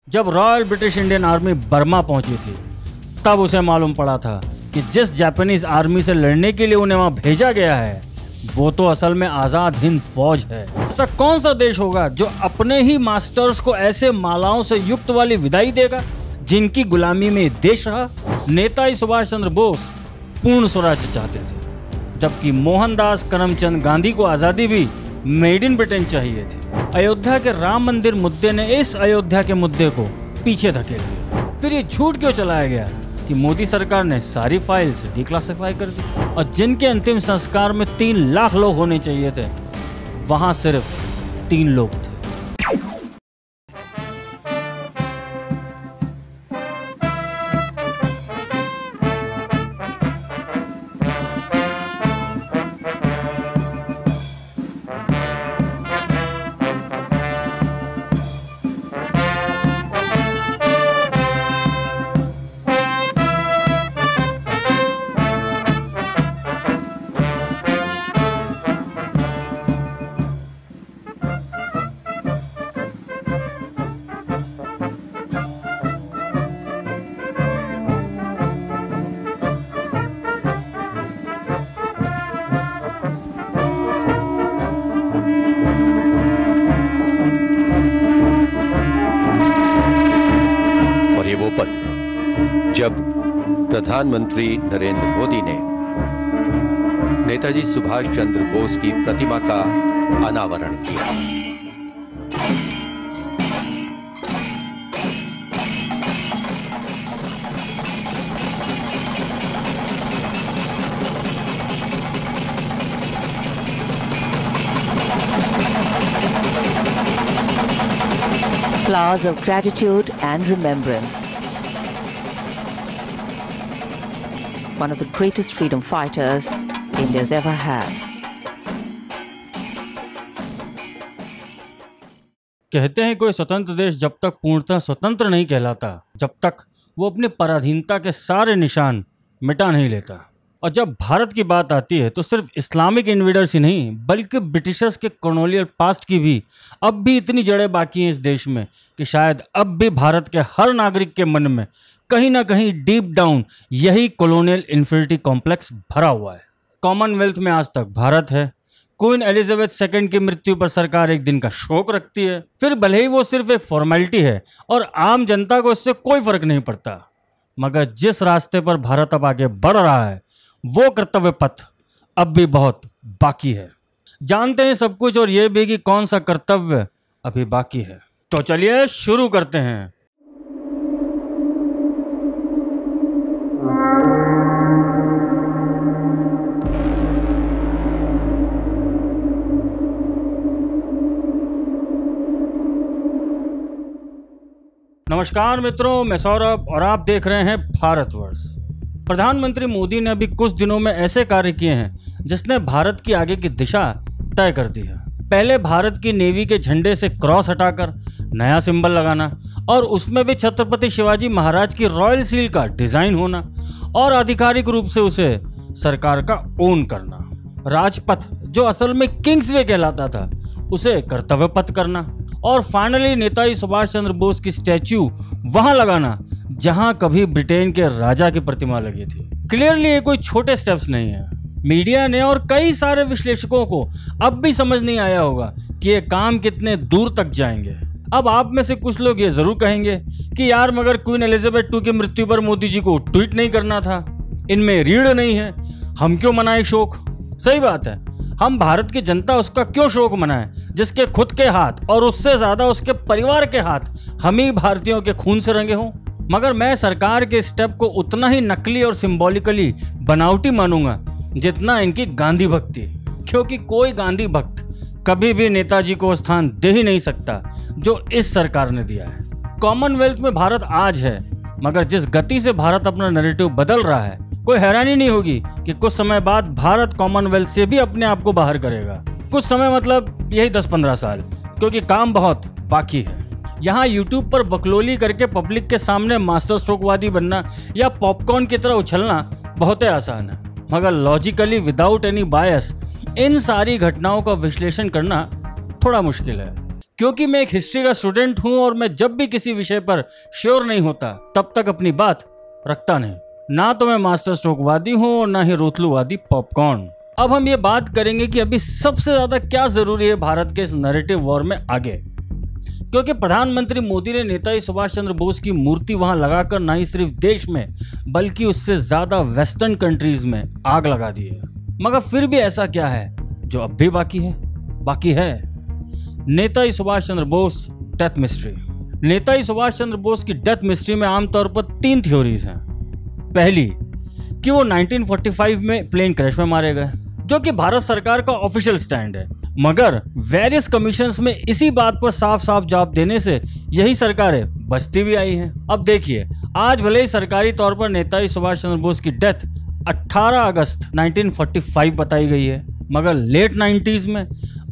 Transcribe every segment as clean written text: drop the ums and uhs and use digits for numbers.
जब royal British Indian army Burma पहुंची थी तब उसे मालूम पड़ा था कि जिस जापानीज आर्मी से लड़ने के लिए उन्हें वहां भेजा गया है वो तो असल में आजाद हिंद फौज है। ऐसा कौन सा देश होगा जो अपने ही मास्टर्स को ऐसे मालाओं से युक्त वाली विदाई देगा जिनकी गुलामी में देश रहा। नेताजी सुभाष चंद्र बोस पूर्ण स्वराज्य चाहते थे, जबकि मोहनदास करमचंद गांधी को आजादी भी मेड इन ब्रिटेन चाहिए थी। अयोध्या के राम मंदिर मुद्दे ने इस अयोध्या के मुद्दे को पीछे धकेल दिया। फिर ये झूठ क्यों चलाया गया कि मोदी सरकार ने सारी फाइल्स डिक्लासिफाई कर दी और जिनके अंतिम संस्कार में 3 लाख लोग होने चाहिए थे वहां सिर्फ 3 लोग थे। जब प्रधानमंत्री नरेंद्र मोदी ने नेताजी सुभाष चंद्र बोस की प्रतिमा का अनावरण किया। Flowers of gratitude and remembrance. One of the greatest freedom fighters India's ever had. कहते हैं कोई स्वतंत्र देश जब तक पूर्णतः स्वतंत्र नहीं कहलाता जब तक वो अपनी पराधीनता के सारे निशान मिटा नहीं लेता। और जब भारत की बात आती है तो सिर्फ इस्लामिक इन्वेडर्स ही नहीं बल्कि ब्रिटिशर्स के कॉलोनियल पास्ट की भी अब भी इतनी जड़ें बाकी हैं इस देश में कि शायद अब भी भारत के हर नागरिक के मन में कहीं ना कहीं डीप डाउन यही कॉलोनियल इंफीरियरिटी कॉम्प्लेक्स भरा हुआ है। कॉमनवेल्थ में आज तक भारत है। क्वीन एलिजाबेथ सेकंड की मृत्यु पर सरकार एक दिन का शोक रखती है, फिर भले ही वो सिर्फ एक फॉर्मेलिटी है और आम जनता को इससे कोई फर्क नहीं पड़ता। मगर जिस रास्ते पर भारत अब आगे बढ़ रहा है वो कर्तव्य पथ अब भी बहुत बाकी है। जानते हैं सब कुछ और ये भी कि कौन सा कर्तव्य अभी बाकी है। तो चलिए शुरू करते हैं। नमस्कार मित्रों, मैं सौरभ और आप देख रहे हैं भारतवर्ष। प्रधानमंत्री मोदी ने अभी कुछ दिनों में ऐसे कार्य किए हैं जिसने भारत की आगे की दिशा तय कर दी है। पहले भारत की नेवी के झंडे से क्रॉस हटाकर नया सिंबल लगाना और उसमें भी छत्रपति शिवाजी महाराज की रॉयल सील का डिजाइन होना और आधिकारिक रूप से उसे सरकार का ओन करना। राजपथ जो असल में किंग्सवे कहलाता था उसे कर्तव्य पथ करना और फाइनली नेताजी सुभाष चंद्र बोस की स्टैच्यू वहां लगाना जहां कभी ब्रिटेन के राजा की प्रतिमा लगी थी। क्लियरली ये कोई छोटे स्टेप्स नहीं है। मीडिया ने और कई सारे विश्लेषकों को अब भी समझ नहीं आया होगा कि ये काम कितने दूर तक जाएंगे। अब आप में से कुछ लोग ये जरूर कहेंगे कि यार मगर क्वीन एलिजाबेथ 2 की मृत्यु पर मोदी जी को ट्वीट नहीं करना था, इनमें रीढ़ नहीं है, हम क्यों मनाए शोक। सही बात है, हम भारत की जनता उसका क्यों शोक मनाए जिसके खुद के हाथ और उससे ज्यादा उसके परिवार के हाथ हम ही भारतीयों के खून से रंगे हों। मगर मैं सरकार के स्टेप को उतना ही नकली और सिंबॉलिकली बनावटी मानूंगा जितना इनकी गांधी भक्ति, क्योंकि कोई गांधी भक्त कभी भी नेताजी को स्थान दे ही नहीं सकता जो इस सरकार ने दिया है। कॉमनवेल्थ में भारत आज है, मगर जिस गति से भारत अपना नैरेटिव बदल रहा है कोई हैरानी नहीं होगी कि कुछ समय बाद भारत कॉमनवेल्थ से भी अपने आप को बाहर करेगा। कुछ समय मतलब यही 10-15 साल, क्योंकि काम बहुत बाकी है। यहाँ यूट्यूब पर बकलोली करके पब्लिक के सामने मास्टर स्ट्रोकवादी बनना या पॉपकॉर्न की तरह उछलना बहुत ही आसान है, मगर लॉजिकली विदाउट एनी बायस इन सारी घटनाओं का विश्लेषण करना थोड़ा मुश्किल है। क्योंकि मैं एक हिस्ट्री का स्टूडेंट हूं और मैं जब भी किसी विषय पर श्योर नहीं होता तब तक अपनी बात रखता नहीं। ना तो मैं मास्टर स्ट्रोकवादी हूं और ना ही रोतलूवादी पॉपकॉर्न। अब हम ये बात करेंगे कि अभी सबसे ज्यादा क्या जरूरी है भारत के इस नैरेटिव वॉर में आगे, क्योंकि प्रधानमंत्री मोदी ने नेताजी सुभाष चंद्र बोस की मूर्ति वहां लगाकर ना ही सिर्फ देश में बल्कि उससे ज्यादा वेस्टर्न कंट्रीज में आग लगा दी है। मगर फिर भी ऐसा क्या है जो अब भी बाकी है नेताजी सुभाष चंद्र बोस डेथ मिस्ट्री। नेताजी सुभाष चंद्र बोस की डेथ मिस्ट्री में आमतौर पर 3 थ्योरीज हैं। पहली कि वो 1945 में प्लेन क्रैश में मारे गए, जो कि भारत सरकार का ऑफिशियल स्टैंड है, मगर वेरियस कमीशंस में इसी बात पर साफ साफ जवाब देने से यही सरकारें बचती भी आई हैं। अब देखिए, आज भले ही सरकारी तौर पर नेताजी सुभाष चंद्र बोस की डेथ 18 अगस्त 1945 बताई गई है, मगर लेट 90s में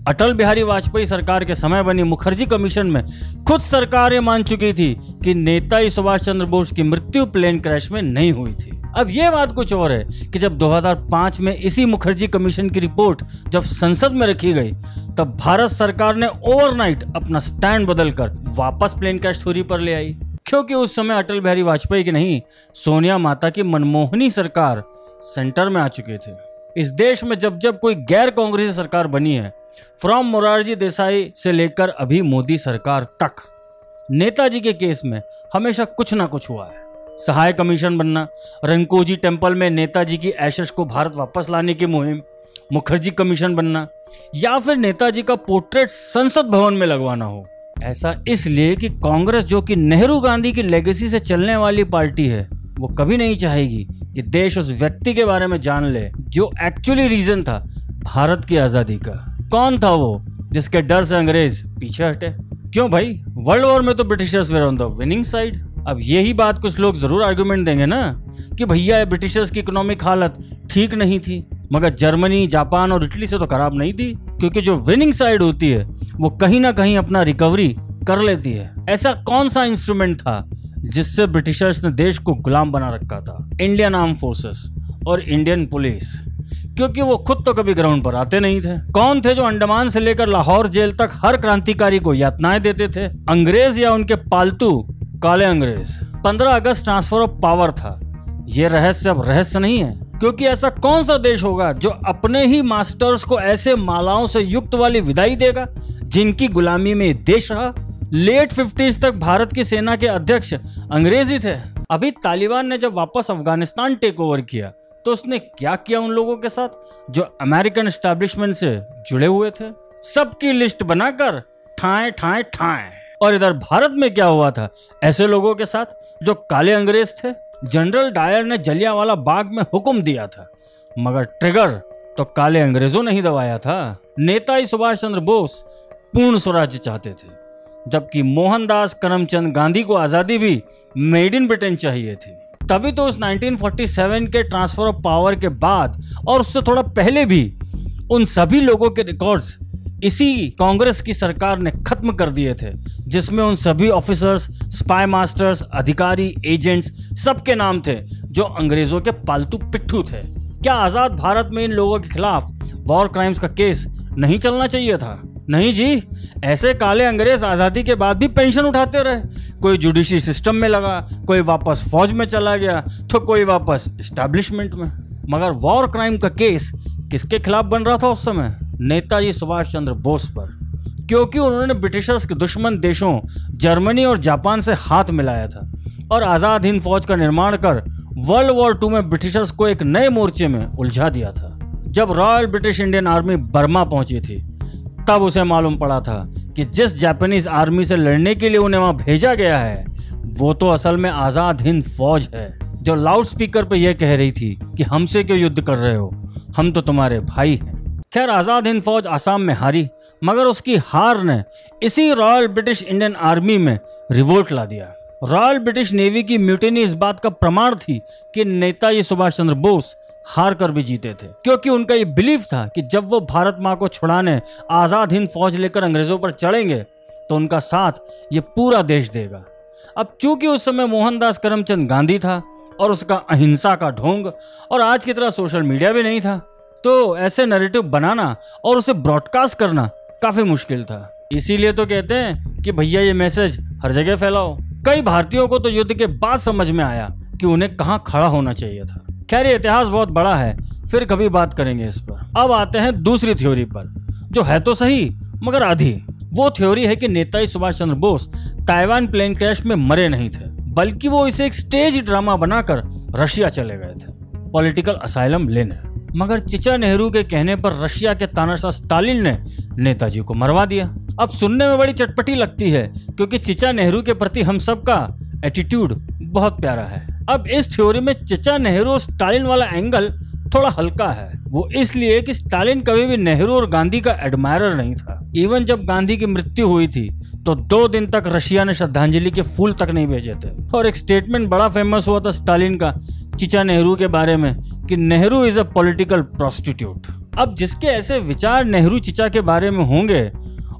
अटल बिहारी वाजपेयी सरकार के समय बनी मुखर्जी कमीशन में खुद सरकार ये मान चुकी थी कि नेताजी सुभाष चंद्र बोस की मृत्यु प्लेन क्रैश में नहीं हुई थी। अब ये बात कुछ और है कि जब 2005 में इसी मुखर्जी कमीशन की रिपोर्ट जब संसद में रखी गई, तब भारत सरकार ने ओवरनाइट अपना स्टैंड बदलकर वापस प्लेन क्रैश थ्योरी पर ले आई, क्योंकि उस समय अटल बिहारी वाजपेयी की नहीं, सोनिया माता की मनमोहनी सरकार सेंटर में आ चुकी थी। इस देश में जब जब कोई गैर कांग्रेसी सरकार बनी है, फ्रॉम मोरारजी देसाई से लेकर अभी मोदी सरकार तक, नेताजी के केस में हमेशा कुछ ना कुछ हुआ है। सहाय कमीशन बनना, रंकोजी टेम्पल में नेताजी की एशेस को भारत वापस लाने की मुहिम, मुखर्जी कमीशन बनना, या फिर नेताजी का पोर्ट्रेट संसद भवन में लगवाना हो। ऐसा इसलिए कि कांग्रेस, जो कि नेहरू गांधी की लेगेसी से चलने वाली पार्टी है, वो कभी नहीं चाहेगी कि देश उस व्यक्ति के बारे में जान ले जो एक्चुअली रीजन था भारत की आजादी का। कौन था वो जिसके डर से अंग्रेज पीछे हटे? क्यों भाई, वर्ल्ड वॉर में तो Britishers way on the winning side. अब यही बात कुछ लोग जरूर आर्गुमेंट देंगे ना कि भैया ब्रिटिशर्स की इकोनॉमिक हालत ठीक नहीं थी, मगर जर्मनी, जापान और इटली से तो खराब नहीं थी, क्योंकि जो विनिंग साइड होती है वो कहीं ना कहीं अपना रिकवरी कर लेती है। ऐसा कौन सा इंस्ट्रूमेंट था जिससे ब्रिटिशर्स ने देश को गुलाम बना रखा था? इंडियन आर्म फोर्सेस और इंडियन पुलिस, क्योंकि वो खुद तो कभी ग्राउंड पर आते नहीं थे। कौन थे जो अंडमान से लेकर लाहौर जेल तक हर क्रांतिकारी को यातनाएं देते थे? अंग्रेज या उनके पालतू काले अंग्रेज। 15 अगस्त ट्रांसफर ऑफ पावर था। ये रहस्य अब रहस्य नहीं है, क्योंकि ऐसा कौन सा देश होगा जो अपने ही मास्टर्स को ऐसे मालाओं से युक्त वाली विदाई देगा जिनकी गुलामी में देश रहा। लेट 50s तक भारत की सेना के अध्यक्ष अंग्रेज ही थे। अभी तालिबान ने जब वापस अफगानिस्तान टेक ओवर किया तो उसने क्या किया उन लोगों के साथ जो अमेरिकन एस्टैब्लिशमेंट से जुड़े हुए थे? सबकी लिस्ट बनाकर ठाए ठाए ठाए। और इधर भारत में क्या हुआ था ऐसे लोगों के साथ जो काले अंग्रेज थे? जनरल डायर ने जलियांवाला बाग में हुक्म दिया था, मगर ट्रिगर तो काले अंग्रेजों ने ही दबाया था। नेताजी सुभाष चंद्र बोस पूर्ण स्वराज्य चाहते थे, जबकि मोहनदास करमचंद गांधी को आजादी भी मेड इन ब्रिटेन चाहिए थी। तभी तो उस 1947 के ट्रांसफर ऑफ पावर के बाद और उससे थोड़ा पहले भी उन सभी लोगों के रिकॉर्ड्स इसी कांग्रेस की सरकार ने खत्म कर दिए थे, जिसमें उन सभी ऑफिसर्स, स्पाई मास्टर्स, अधिकारी, एजेंट्स सबके नाम थे जो अंग्रेजों के पालतू पिट्ठू थे। क्या आजाद भारत में इन लोगों के खिलाफ वॉर क्राइम्स का केस नहीं चलना चाहिए था? नहीं जी, ऐसे काले अंग्रेज आज़ादी के बाद भी पेंशन उठाते रहे। कोई जुडिशरी सिस्टम में लगा, कोई वापस फौज में चला गया, तो कोई वापस एस्टैब्लिशमेंट में। मगर वॉर क्राइम का केस किसके खिलाफ बन रहा था उस समय? नेताजी सुभाष चंद्र बोस पर, क्योंकि उन्होंने ब्रिटिशर्स के दुश्मन देशों जर्मनी और जापान से हाथ मिलाया था और आज़ाद हिंद फौज का निर्माण कर वर्ल्ड वॉर 2 में ब्रिटिशर्स को एक नए मोर्चे में उलझा दिया था। जब royal British Indian army Burma पहुंची थी, तब उसे मालूम पड़ा था कि जिस जापानीज आर्मी से लड़ने के लिए उन्हें वहां भेजा गया है वो तो असल में आज़ाद हिंद फौज है, जो लाउड स्पीकर पर यह कह रही थी कि हमसे क्यों युद्ध कर रहे हो, हम तो तुम्हारे भाई हैं। खैर, आज़ाद हिंद फौज आसाम में हारी, मगर उसकी हार ने इसी रॉयल ब्रिटिश इंडियन आर्मी में रिवोल्ट ला दिया। रॉयल ब्रिटिश नेवी की म्यूटिनी इस बात का प्रमाण थी कि नेताजी सुभाष चंद्र बोस हार कर भी जीते थे, क्योंकि उनका ये बिलीफ था कि जब वो भारत माँ को छुड़ाने आज़ाद हिंद फौज लेकर अंग्रेजों पर चढ़ेंगे तो उनका साथ ये पूरा देश देगा। अब चूंकि उस समय मोहनदास करमचंद गांधी था और उसका अहिंसा का ढोंग, और आज की तरह सोशल मीडिया भी नहीं था, तो ऐसे नैरेटिव बनाना और उसे ब्रॉडकास्ट करना काफी मुश्किल था। इसीलिए तो कहते हैं कि भैया ये मैसेज हर जगह फैलाओ। कई भारतीयों को तो युद्ध के बाद समझ में आया कि उन्हें कहाँ खड़ा होना चाहिए था। खैर ये इतिहास बहुत बड़ा है, फिर कभी बात करेंगे इस पर। अब आते हैं दूसरी थ्योरी पर, जो है तो सही मगर आधी। वो थ्योरी है कि Netaji Subhash Chandra Bose Taiwan plane crash में मरे नहीं थे, बल्कि वो इसे एक स्टेज ड्रामा बनाकर रशिया चले गए थे पॉलिटिकल असाइलम लेने। मगर चिचा नेहरू के कहने पर रशिया के तानाशाह स्टालिन ने नेताजी को मरवा दिया। अब सुनने में बड़ी चटपटी लगती है, क्योंकि चिचा नेहरू के प्रति हम सबका एटीट्यूड बहुत प्यारा है। अब इस थ्योरी में चिचा नेहरू और स्टालिन वाला एंगल थोड़ा हल्का है। वो इसलिए कि स्टालिन कभी भी नेहरू और गांधी का एडमायरर नहीं था। इवन जब गांधी की मृत्यु हुई थी तो 2 दिन तक रशिया ने श्रद्धांजलि के फूल तक नहीं भेजे थे। और एक स्टेटमेंट बड़ा फेमस हुआ था स्टालिन का चिचा नेहरू के बारे में कि Nehru is a political prostitute. अब जिसके ऐसे विचार नेहरू चिचा के बारे में होंगे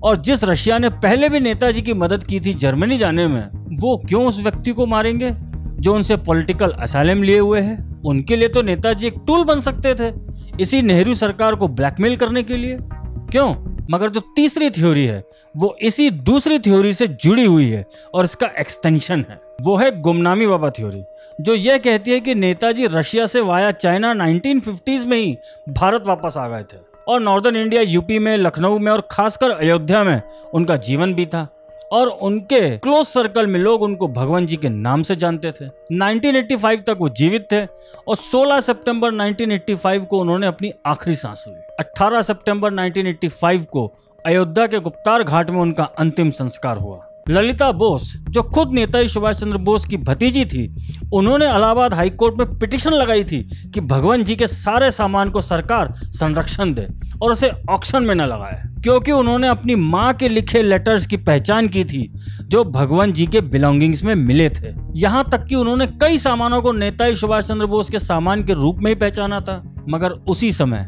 और जिस रशिया ने पहले भी नेताजी की मदद की थी जर्मनी जाने में, वो क्यों उस व्यक्ति को मारेंगे जो उनसे पॉलिटिकल असाइलम लिए हुए है? उनके लिए तो नेताजी एक टूल बन सकते थे इसी नेहरू सरकार को ब्लैकमेल करने के लिए। क्यों? मगर जो तीसरी थ्योरी है वो इसी दूसरी थ्योरी से जुड़ी हुई है और इसका एक्सटेंशन है। वो है गुमनामी बाबा थ्योरी, जो यह कहती है कि नेताजी रशिया से वाया चाइना 1950s में ही भारत वापस आ गए थे और नॉर्दर्न इंडिया, यूपी में, लखनऊ में और खासकर अयोध्या में उनका जीवन बीता और उनके क्लोज सर्कल में लोग उनको भगवान जी के नाम से जानते थे। 1985 तक वो जीवित थे और 16 सितंबर 1985 को उन्होंने अपनी आखिरी सांस ली। 18 सितंबर 1985 को अयोध्या के गुप्तार घाट में उनका अंतिम संस्कार हुआ। ललिता बोस, जो खुद नेताजी सुभाष चंद्र बोस की भतीजी थी, उन्होंने इलाहाबाद हाईकोर्ट में पिटीशन लगाई थी कि भगवान जी के सारे सामान को सरकार संरक्षण दे और उसे ऑक्शन में न लगाए, क्योंकि उन्होंने अपनी मां के लिखे लेटर्स की पहचान की थी जो भगवान जी के बिलोंगिंग्स में मिले थे। यहां तक कि उन्होंने कई सामानों को नेताजी सुभाष चंद्र बोस के सामान के रूप में ही पहचाना था। मगर उसी समय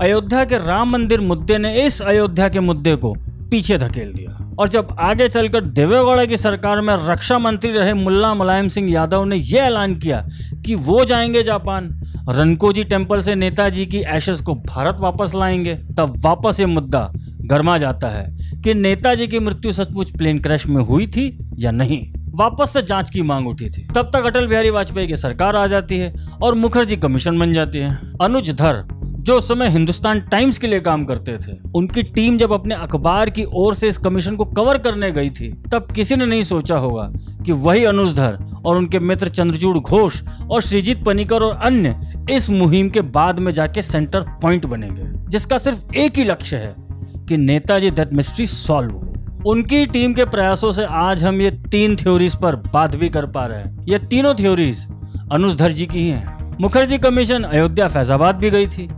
अयोध्या के राम मंदिर मुद्दे ने इस अयोध्या के मुद्दे को पीछे धकेल दिया और जब आगे चलकर देवेगौड़ा की सरकार में रक्षा मंत्री रहे मुल्ला मुलायम सिंह यादव ने यह ऐलान किया कि वो जाएंगे जापान, रनकोजी टेम्पल से नेताजी की एशेस को भारत वापस लाएंगे, तब वापस ये मुद्दा गरमा जाता है कि नेताजी की मृत्यु सचमुच प्लेन क्रैश में हुई थी या नहीं। वापस से जांच की मांग उठी थी। तब तक अटल बिहारी वाजपेयी की सरकार आ जाती है और मुखर्जी कमीशन बन जाती है। अनुज धर, जो उस समय हिंदुस्तान टाइम्स के लिए काम करते थे, उनकी टीम जब अपने अखबार की ओर से इस कमीशन को कवर करने गई थी, तब किसी ने नहीं सोचा होगा कि वही अनुज धर और उनके मित्र चंद्रचूड़ घोष और श्रीजीत पनिकर और अन्य इस मुहिम के बाद में जाके सेंटर पॉइंट बनेंगे, जिसका सिर्फ एक ही लक्ष्य है कि नेताजी डेथ मिस्ट्री सॉल्व हो। उनकी टीम के प्रयासों से आज हम ये 3 थ्योरीज पर बात भी कर पा रहे हैं। ये तीनों थ्योरीज अनुज धर जी की ही हैं। मुखर्जी कमीशन अयोध्या फैजाबाद भी गई थी।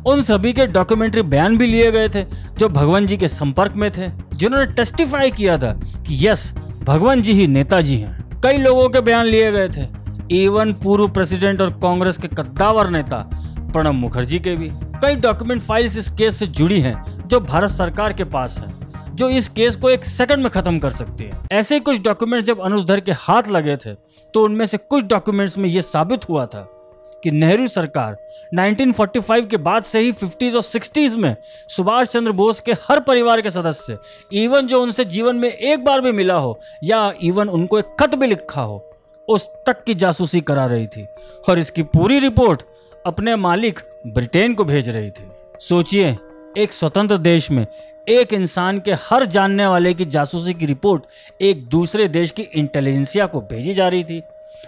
उन सभी के डॉक्यूमेंट्री बयान भी लिए गए थे जो भगवान जी के संपर्क में थे, जिन्होंने टेस्टिफाई किया था कि यस, भगवान जी ही नेताजी हैं। कई लोगों के बयान लिए गए थे, इवन पूर्व प्रेसिडेंट और कांग्रेस के कद्दावर नेता प्रणब मुखर्जी के भी। कई डॉक्यूमेंट फाइल्स इस केस से जुड़ी हैं जो भारत सरकार के पास है, जो इस केस को 1 सेकंड में खत्म कर सकती है। ऐसे कुछ डॉक्यूमेंट्स जब अनुज धर के हाथ लगे थे तो उनमें से कुछ डॉक्यूमेंट्स में यह साबित हुआ था कि नेहरू सरकार 1945 के बाद से ही 50s और 60s में सुभाष चंद्र बोस के हर परिवार के सदस्य, इवन जो उनसे जीवन में एक बार भी मिला हो या इवन उनको एक खत भी लिखा हो, उस तक की जासूसी करा रही थी और इसकी पूरी रिपोर्ट अपने मालिक ब्रिटेन को भेज रही थी। सोचिए, एक स्वतंत्र देश में एक इंसान के हर जानने वाले की जासूसी की रिपोर्ट एक दूसरे देश की इंटेलिजेंसिया को भेजी जा रही थी।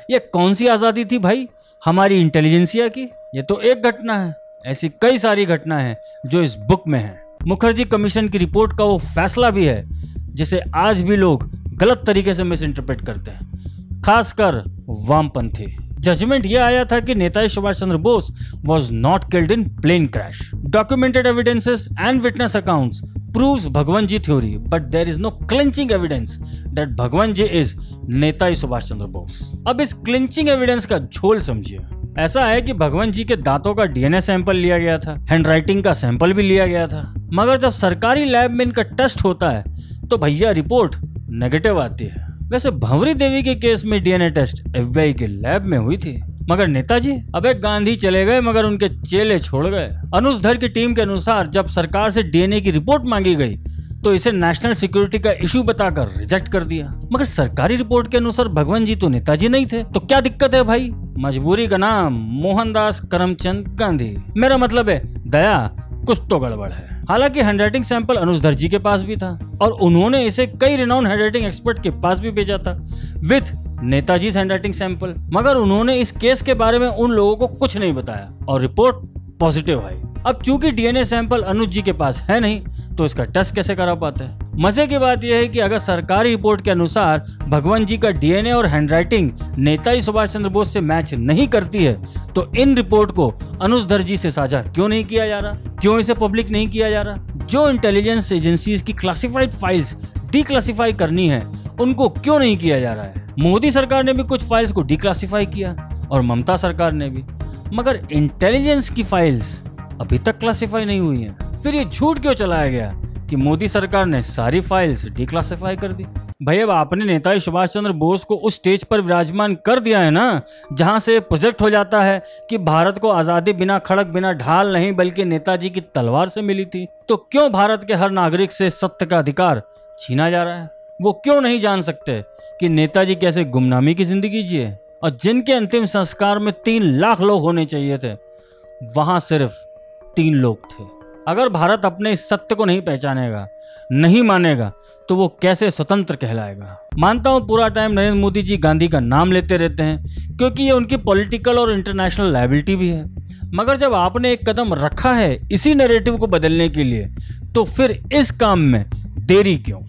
ये कौन सी आज़ादी थी भाई हमारी इंटेलिजेंसिया की? ये तो एक घटना है, ऐसी कई सारी घटना है जो इस बुक में है। मुखर्जी कमीशन की रिपोर्ट का वो फैसला भी है जिसे आज भी लोग गलत तरीके से मिस इंटरप्रेट करते हैं, खासकर वामपंथी। जजमेंट यह आया था कि Netaji Subhash Chandra Bose was not killed in plane crash. Documented evidences and witness accounts proves Bhagwan-ji theory, but there is no clinching evidence that Bhagwan-ji is Netaji Subhash Chandra Bose. अब इस क्लिंचिंग एविडेंस का झोल समझिए। ऐसा है कि भगवान जी के दांतों का डीएनए सैंपल लिया गया था, हैंडराइटिंग का सैंपल भी लिया गया था, मगर जब सरकारी लैब में इनका टेस्ट होता है तो भैया रिपोर्ट नेगेटिव आती है। वैसे भंवरी देवी के केस में डीएनए टेस्ट एफबीआई के लैब में हुई थी, मगर नेताजी, अबे गांधी चले गए मगर उनके चेले छोड़ गए। अनुज धर की टीम के अनुसार जब सरकार से डीएनए की रिपोर्ट मांगी गई तो इसे नेशनल सिक्योरिटी का इशू बताकर रिजेक्ट कर दिया। मगर सरकारी रिपोर्ट के अनुसार भगवान जी तो नेताजी नहीं थे, तो क्या दिक्कत है भाई? मजबूरी का नाम मोहनदास करमचंद गांधी। मेरा मतलब है दया कुछ तो गड़बड़ है। हालांकि हैंडराइटिंग सैंपल अनुज दर्जी के पास भी था और उन्होंने इसे कई रिनाउंड हैंडराइटिंग एक्सपर्ट के पास भी भेजा था विथ नेताजी हैंडराइटिंग सैंपल, मगर उन्होंने इस केस के बारे में उन लोगों को कुछ नहीं बताया और रिपोर्ट पॉजिटिव आई। अब चूंकि डीएनए सैंपल अनुज जी के पास है नहीं, तो इसका टेस्ट कैसे करा पाते हैं? मजे की बात यह है कि अगर सरकारी रिपोर्ट के अनुसार भगवान जी का डीएनए और हैंडराइटिंग नेताजी सुभाष चंद्र बोस से मैच नहीं करती है, तो इन रिपोर्ट को अनुज दर्जी से साझा क्यों नहीं किया जा रहा? क्यों इसे पब्लिक नहीं किया जा रहा? जो इंटेलिजेंस एजेंसीज की क्लासिफाइड फाइल्स डिक्लासिफाई करनी है, उनको क्यों नहीं किया जा रहा है? मोदी सरकार ने भी कुछ फाइल्स को डिक्लासिफाई किया और ममता सरकार ने भी, मगर इंटेलिजेंस की फाइल्स अभी तक क्लासिफाई नहीं हुई हैं। फिर ये झूठ क्यों चलाया गया कि मोदी सरकार ने सारी फाइल्स डिक्लासिफाई कर दी? भाई अब आपने नेताजी सुभाष चंद्र बोस को उस स्टेज पर विराजमान कर दिया है ना, जहां से प्रोजेक्ट हो जाता है कि भारत को आजादी बिना खड़क बिना ढाल नहीं बल्कि नेताजी की तलवार से मिली थी। तो क्यों भारत के हर नागरिक से सत्य का अधिकार छीना जा रहा है? वो क्यों नहीं जान सकते कि नेताजी कैसे गुमनामी की जिंदगी जिए और जिनके अंतिम संस्कार में 3 लाख लोग होने चाहिए थे, वहां सिर्फ 3 लोग थे। अगर भारत अपने इस सत्य को नहीं पहचानेगा, नहीं मानेगा, तो वो कैसे स्वतंत्र कहलाएगा? मानता हूं पूरा टाइम नरेंद्र मोदी जी गांधी का नाम लेते रहते हैं क्योंकि ये उनकी पॉलिटिकल और इंटरनेशनल लायबिलिटी भी है, मगर जब आपने एक कदम रखा है इसी नैरेटिव को बदलने के लिए, तो फिर इस काम में देरी क्यों?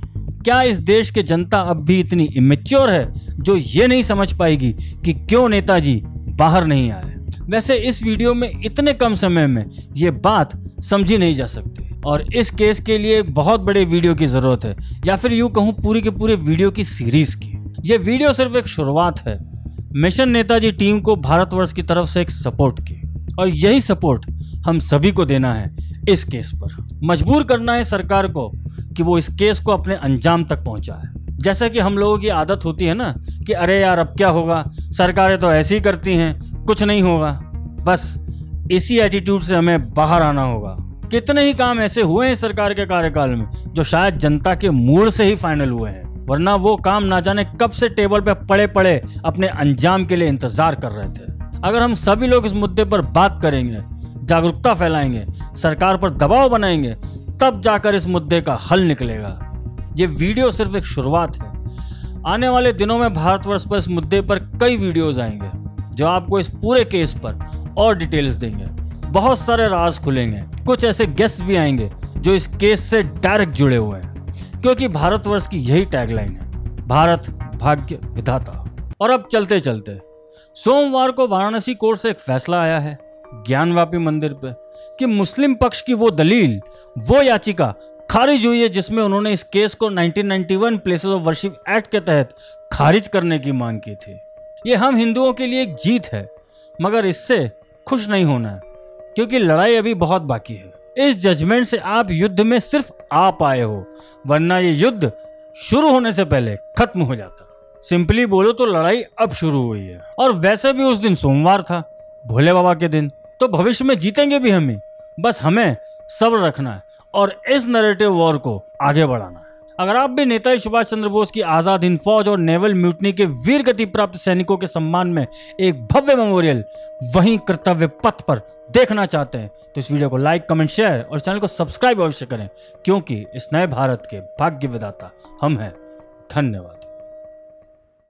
क्या इस देश की जनता अब भी इतनी इमेच्योर है जो ये नहीं समझ पाएगी कि क्यों नेताजी बाहर नहीं आए? वैसे इस वीडियो में इतने कम समय में ये बात समझी नहीं जा सकती और इस केस के लिए एक बहुत बड़े वीडियो की जरूरत है, या फिर यूं कहूं पूरी के पूरे वीडियो की सीरीज की। ये वीडियो सिर्फ एक शुरुआत है मिशन नेताजी टीम को भारतवर्ष की तरफ से एक सपोर्ट की, और यही सपोर्ट हम सभी को देना है इस केस पर। मजबूर करना है सरकार को कि वो इस केस को अपने अंजाम तक पहुंचाए। जैसा कि हम लोगों की आदत होती है ना कि अरे यार अब क्या होगा, सरकारें तो ऐसे ही करती हैं, कुछ नहीं होगा। बस इसी एटीट्यूड से हमें बाहर आना होगा। कितने ही काम ऐसे हुए हैं सरकार के कार्यकाल में जो शायद जनता के मूड से ही फाइनल हुए हैं, वरना वो काम ना जाने कब से टेबल पे पड़े पड़े अपने अंजाम के लिए इंतजार कर रहे थे। अगर हम सभी लोग इस मुद्दे पर बात करेंगे, जागरूकता फैलाएंगे, सरकार पर दबाव बनाएंगे, तब जाकर इस मुद्दे का हल निकलेगा। ये वीडियो सिर्फ एक शुरुआत है। आने वाले दिनों में भारतवर्ष पर इस मुद्दे पर कई वीडियोस आएंगे जो आपको इस पूरे केस पर और डिटेल्स देंगे। बहुत सारे राज खुलेंगे, कुछ ऐसे गेस्ट भी आएंगे जो इस केस से डायरेक्ट जुड़े हुए हैं, क्योंकि भारतवर्ष की यही टैगलाइन है, भारत भाग्य विधाता। और अब चलते चलते सोमवार को वाराणसी कोर्ट से एक फैसला आया है ज्ञानवापी मंदिर पे कि मुस्लिम पक्ष की वो दलील, वो याचिका खारिज हुई है जिसमें उन्होंने इस केस को 1991 प्लेसेस ऑफ वर्शिप एक्ट के तहत खारिज करने की मांग की थी। ये हम हिंदुओं के लिए एक जीत है, मगर इससे खुश नहीं होना है क्योंकि लड़ाई अभी बहुत बाकी है। इस जजमेंट से आप युद्ध में सिर्फ आप आए हो, वरना ये युद्ध शुरू होने से पहले खत्म हो जाता। सिंपली बोलो तो लड़ाई अब शुरू हुई है, और वैसे भी उस दिन सोमवार था, भोले बाबा के दिन, तो भविष्य में जीतेंगे भी हम ही। बस हमें सब्र रखना है और इस नैरेटिव वॉर को आगे बढ़ाना है। अगर आप भी नेताजी सुभाष चंद्र बोस की आजाद हिंद फौज और नेवल म्यूटनी के वीर गति प्राप्त सैनिकों के सम्मान में एक भव्य मेमोरियल वहीं कर्तव्य पथ पर देखना चाहते हैं, तो इस वीडियो को लाइक, कमेंट, शेयर और चैनल को सब्सक्राइब अवश्य करें, क्योंकि इस नए भारत के भाग्य विधाता हम हैं। धन्यवाद।